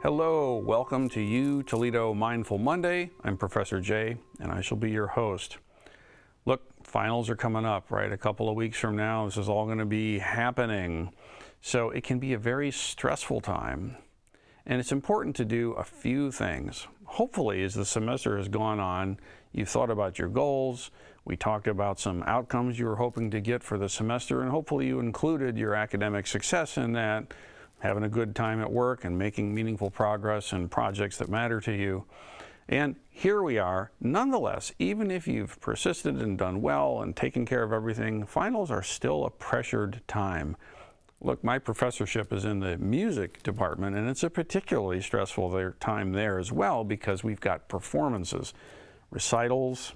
Hello, welcome to UToledo Mindful Monday. I'm Professor Jay, and I shall be your host. Look, finals are coming up, right? A couple of weeks from now, this is all going to be happening. So it can be a very stressful time. And it's important to do a few things. Hopefully, as the semester has gone on, you've thought about your goals. We talked about some outcomes you were hoping to get for the semester, and hopefully you included your academic success in that, having a good time at work and making meaningful progress in projects that matter to you. And here we are. Nonetheless, even if you've persisted and done well and taken care of everything, finals are still a pressured time. Look, my professorship is in the music department, and it's a particularly stressful time there as well because we've got performances, recitals,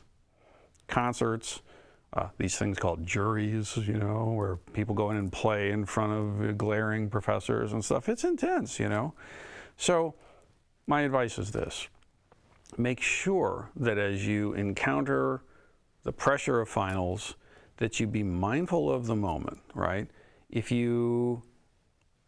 concerts, these things called juries, where people go in and play in front of glaring professors and stuff. It's intense, So my advice is this. Make sure that as you encounter the pressure of finals, that you be mindful of the moment, right? If you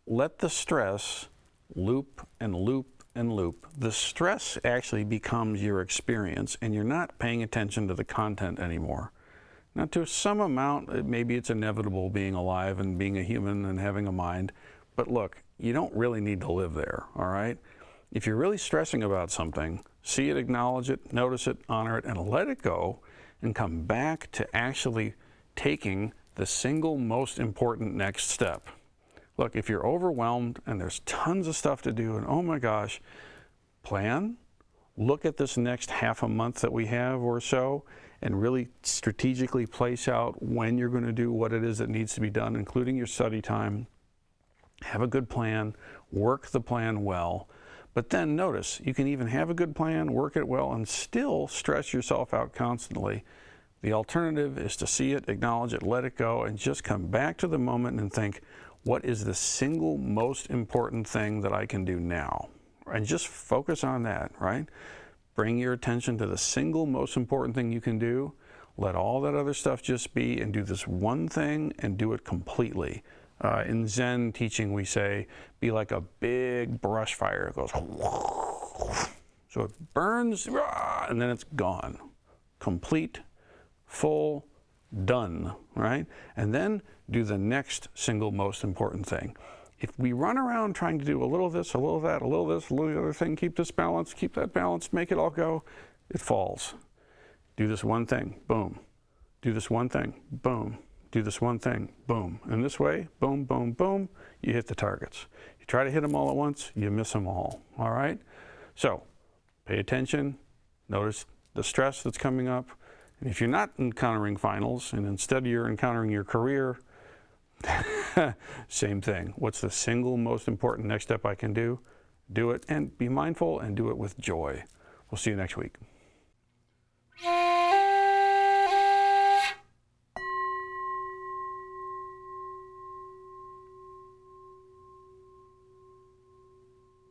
let the stress loop and loop and loop, the stress actually becomes your experience and you're not paying attention to the content anymore. Now, to some amount, maybe it's inevitable being alive and being a human and having a mind, but look, you don't really need to live there, all right? If you're really stressing about something, see it, acknowledge it, notice it, honor it, and let it go, and come back to actually taking the single most important next step. Look, if you're overwhelmed and there's tons of stuff to do, and oh my gosh, plan, look at this next half a month that we have or so, and really strategically place out when you're going to do what it is that needs to be done, including your study time. Have a good plan, work the plan well, but then notice, you can even have a good plan, work it well, and still stress yourself out constantly. The alternative is to see it, acknowledge it, let it go, and just come back to the moment and think, what is the single most important thing that I can do now? And just focus on that, right? Bring your attention to the single most important thing you can do. Let all that other stuff just be and do this one thing and do it completely. In Zen teaching, we say, be like a big brush fire. It goes, so it burns, and then it's gone. Complete, full, done, right? And then do the next single most important thing. If we run around trying to do a little this, a little that, a little this, a little the other thing, keep this balance, keep that balance, make it all go, it falls. Do this one thing, boom. Do this one thing, boom. Do this one thing, boom. And this way, boom, boom, boom, you hit the targets. You try to hit them all at once, you miss them all right? So pay attention, notice the stress that's coming up. And if you're not encountering finals and instead you're encountering your career, same thing. What's the single most important next step I can do? Do it and be mindful and do it with joy. We'll see you next week.